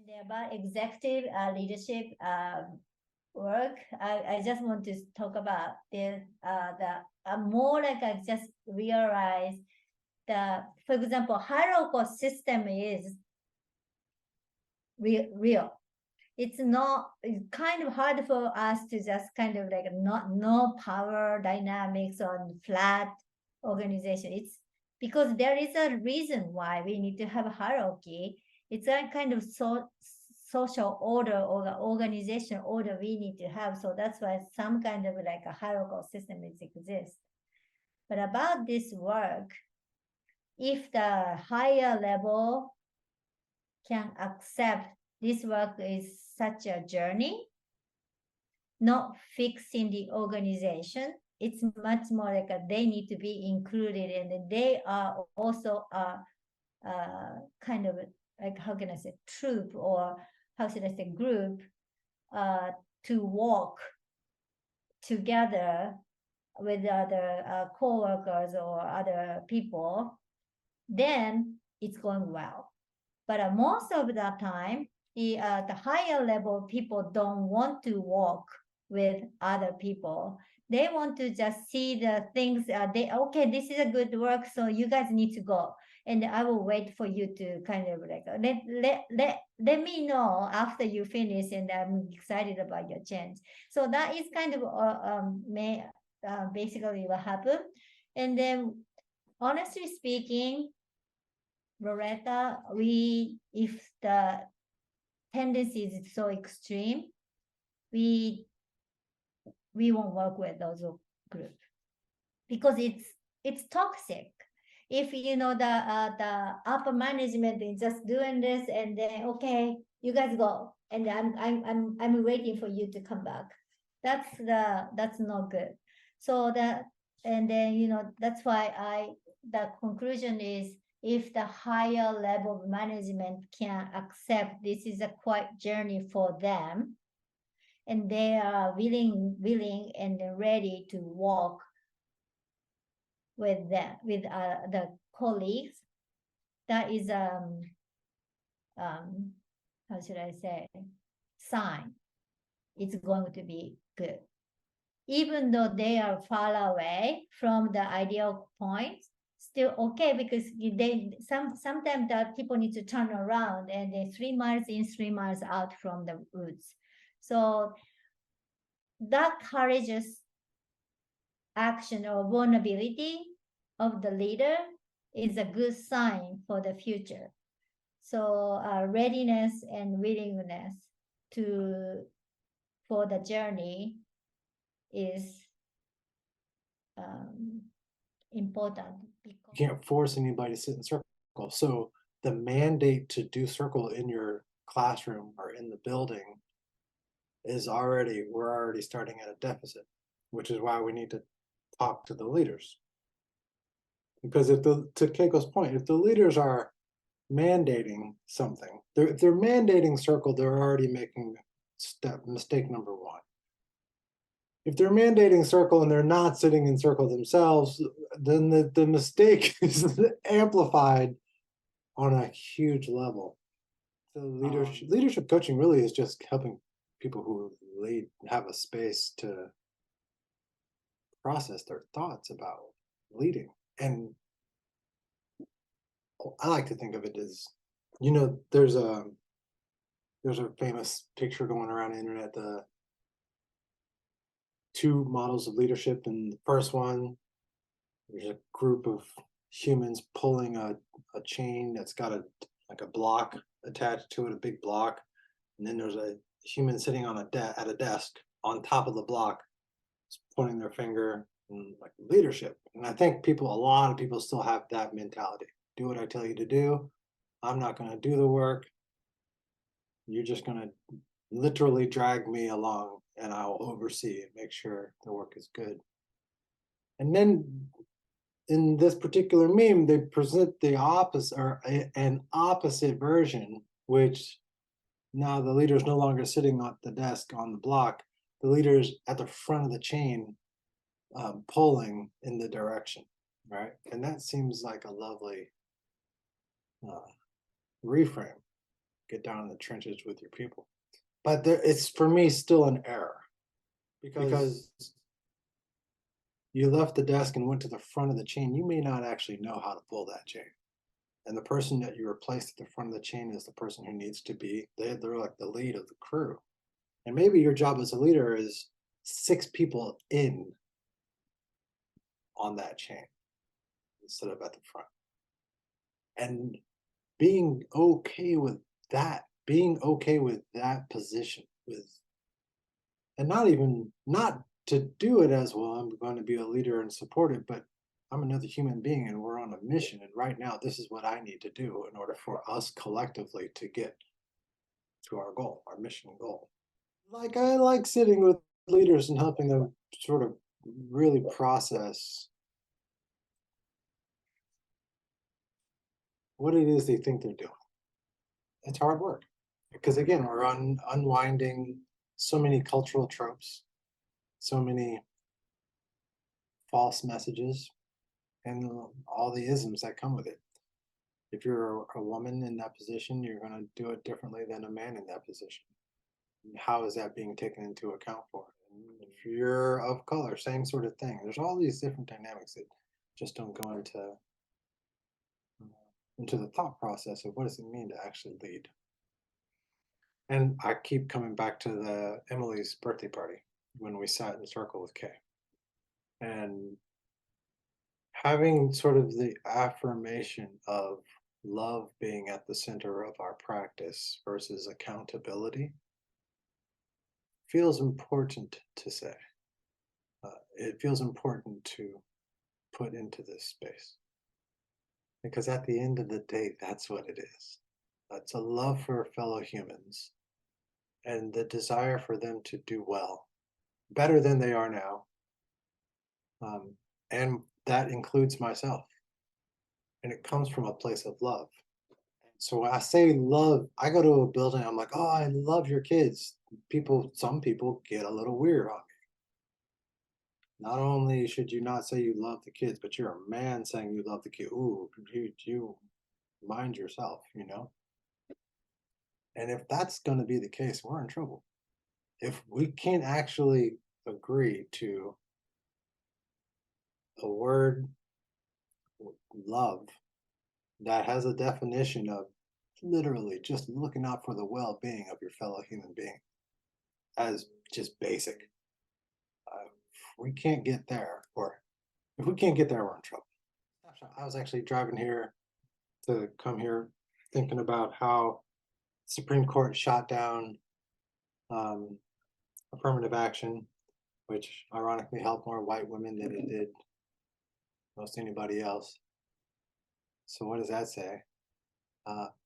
And about executive leadership work, I just want to talk about the more like I just realize for example, hierarchical system is real. It's not, it's kind of hard for us to just kind of like no power dynamics on flat organization. It's because there is a reason why we need to have a hierarchy. It's a kind of social order or the organization order we need to have. So that's why some kind of like a hierarchical system exists. But about this work, if the higher level can accept this work is such a journey, not fixing the organization, it's much more like they need to be included, and they are also kind of like, how can I say, troop, or how should I say, group, to walk together with other co-workers or other people, then it's going well. But most of the time, the higher level people don't want to walk with other people. They want to just see the things. Okay, this is a good work, so you guys need to go, and I will wait for you to kind of like let me know after you finish, and I'm excited about your change. So that is kind of basically what happened. And then, honestly speaking, Loretta, if the tendency is so extreme, we won't work with those groups because it's toxic. If you know the upper management is just doing this, and then okay, you guys go, and I'm waiting for you to come back. That's not good. So and then that's why the conclusion is, if the higher level of management can accept this is a quite journey for them, and they are willing and ready to walk with the colleagues, that is how should I say, sign it's going to be good. Even though they are far away from the ideal point, still okay, because sometimes the people need to turn around, and they're 3 miles in, 3 miles out from the woods. So that courageous action or vulnerability of the leader is a good sign for the future. So readiness and willingness for the journey is important. You can't force anybody to sit in circle. So the mandate to do circle in your classroom or in the building is we're already starting at a deficit, which is why we need to talk to the leaders. Because to Keiko's point, if the leaders are mandating something, if they're mandating circle, they're already making mistake number one. If they're mandating circle and they're not sitting in circle themselves, then the mistake is amplified on a huge level. So leadership coaching really is just helping people who lead have a space to process their thoughts about leading. And I like to think of it as, there's a famous picture going around the internet, the 2 models of leadership. And the first one, there's a group of humans pulling a chain that's got like a block attached to it, a big block. And then there's a human sitting on at a desk on top of the block, pointing their finger, and like leadership. And I think a lot of people still have that mentality. Do what I tell you to do. I'm not going to do the work. You're just going to literally drag me along, and I'll oversee and make sure the work is good. And then in this particular meme, they present the opposite, or an opposite version, which now the leader is no longer sitting at the desk on the block. The leader's at the front of the chain, pulling in the direction, right? And that seems like a lovely reframe. get down in the trenches with your people. But there, it's for me still an error because you left the desk and went to the front of the chain. You may not actually know how to pull that chain. And the person that you replaced at the front of the chain is the person who needs to be, they're like the lead of the crew. And maybe your job as a leader is 6 people in on that chain instead of at the front. And being okay with being okay with that position, with, and not to do it as well, I'm going to be a leader and support it, but I'm another human being and we're on a mission. And right now, this is what I need to do in order for us collectively to get to our goal, our mission goal. Like, I like sitting with leaders and helping them sort of really process what it is they think they're doing. It's hard work because, again, we're unwinding so many cultural tropes, so many false messages, and all the isms that come with it. If you're a woman in that position, you're going to do it differently than a man in that position. How is that being taken into account for? And if you're of color, same sort of thing. There's all these different dynamics that just don't go into the thought process of what does it mean to actually lead. And I keep coming back to the Emily's birthday party when we sat in a circle with Kay. And having sort of the affirmation of love being at the center of our practice versus accountability feels important to say. It feels important to put into this space. Because at the end of the day, that's what it is. It's a love for fellow humans and the desire for them to do well, better than they are now. And that includes myself. And it comes from a place of love. So when I say love, I go to a building, I'm like, oh, I love your kids. Some people get a little weird on me. Not only should you not say you love the kids, but you're a man saying you love the kid. Ooh, you mind yourself, you know? And if that's going to be the case, we're in trouble. If we can't actually agree to a word, love, that has a definition of literally just looking out for the well-being of your fellow human being as just basic. If we can't get there, or if we can't get there, we're in trouble. I was actually driving here to come here thinking about how Supreme Court shot down um, affirmative action, which ironically helped more white women than it did most anybody else. So what does that say?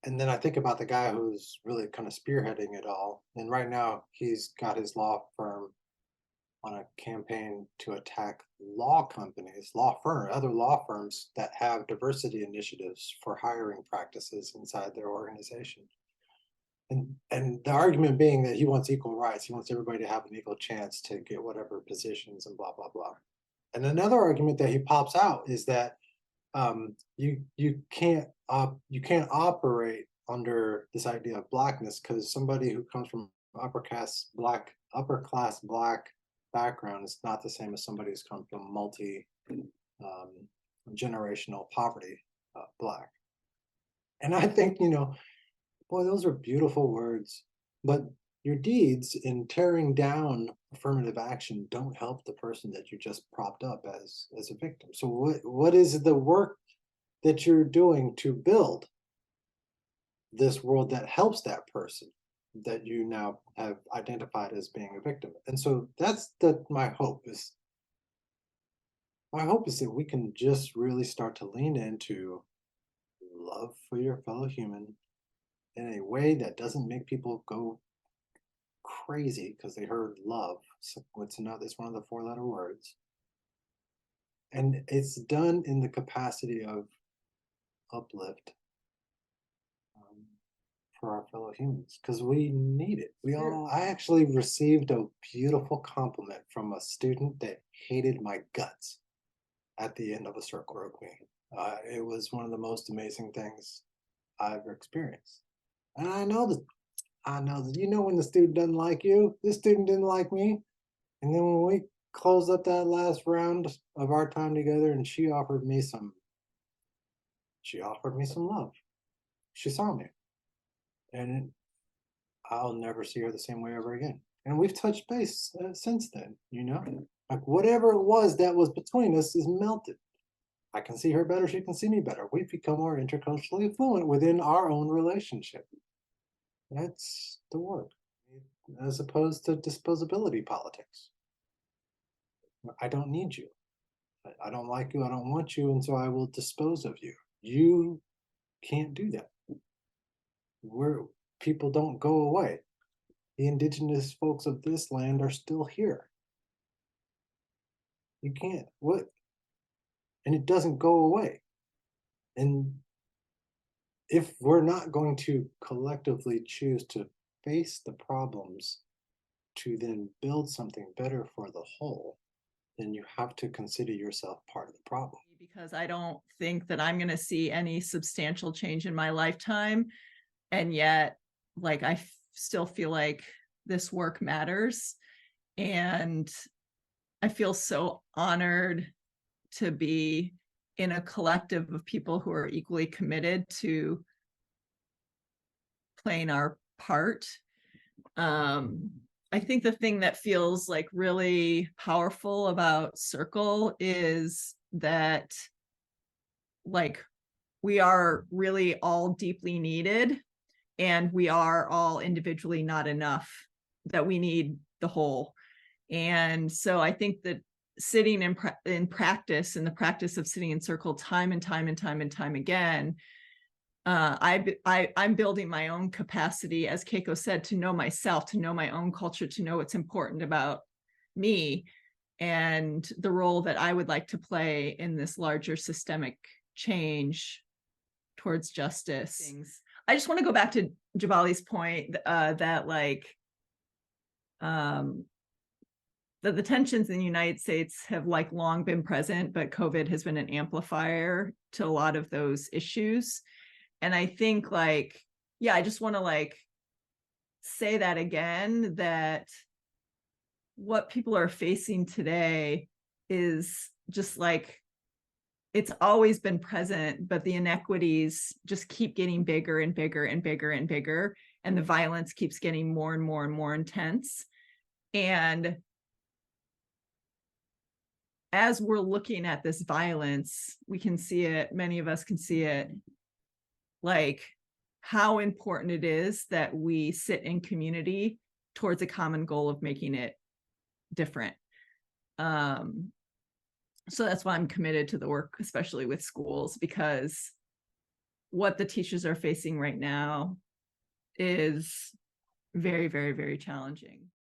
And then I think about the guy who's really kind of spearheading it all. And right now he's got his law firm on a campaign to attack law companies, other law firms that have diversity initiatives for hiring practices inside their organization. And the argument being that he wants equal rights, he wants everybody to have an equal chance to get whatever positions and blah blah blah. And another argument that he pops out is that you can't operate under this idea of blackness because somebody who comes from upper class black background is not the same as somebody who's come from multi generational poverty black. And I think, boy, those are beautiful words, but your deeds in tearing down affirmative action don't help the person that you just propped up as a victim. So what is the work that you're doing to build this world that helps that person that you now have identified as being a victim? And so that's my hope is that we can just really start to lean into love for your fellow human in a way that doesn't make people go crazy because they heard love. So it's one of the 4-letter words. And it's done in the capacity of uplift for our fellow humans because we need it. I actually received a beautiful compliment from a student that hated my guts at the end of a circle with me. It was one of the most amazing things I've ever experienced. And I know that, when the student doesn't like you, this student didn't like me. And then when we closed up that last round of our time together, and she offered me some love. She saw me, and I'll never see her the same way ever again. And we've touched base since then, like whatever it was that was between us is melted. I can see her better. She can see me better. We've become more interculturally fluent within our own relationship. That's the work, as opposed to disposability politics. I don't need you. I don't like you. I don't want you. And so I will dispose of you. You can't do that. We're People don't go away. The indigenous folks of this land are still here. You can't, what? And it doesn't go away. And if we're not going to collectively choose to face the problems to then build something better for the whole, then you have to consider yourself part of the problem. Because I don't think that I'm going to see any substantial change in my lifetime. And yet, like, I still feel like this work matters. And I feel so honored to be in a collective of people who are equally committed to playing our part. I think the thing that feels like really powerful about Circle is that, like, we are really all deeply needed, and we are all individually not enough, that we need the whole. And so I think that sitting in practice, in the practice of sitting in Circle time and time and time and time again, I'm building my own capacity, as Keiko said, to know myself, to know my own culture, to know what's important about me and the role that I would like to play in this larger systemic change towards justice. I just want to go back to Jabali's point that, like, that the tensions in the United States have, like, long been present, but COVID has been an amplifier to a lot of those issues. And I think, like, yeah, I just want to, like, say that again, that what people are facing today is just, like, it's always been present, but the inequities just keep getting bigger and bigger and bigger and bigger. And the violence keeps getting more and more and more intense. And as we're looking at this violence, we can see it, many of us can see it, like, how important it is that we sit in community towards a common goal of making it different. So that's why I'm committed to the work, especially with schools, because what the teachers are facing right now is very, very, very challenging.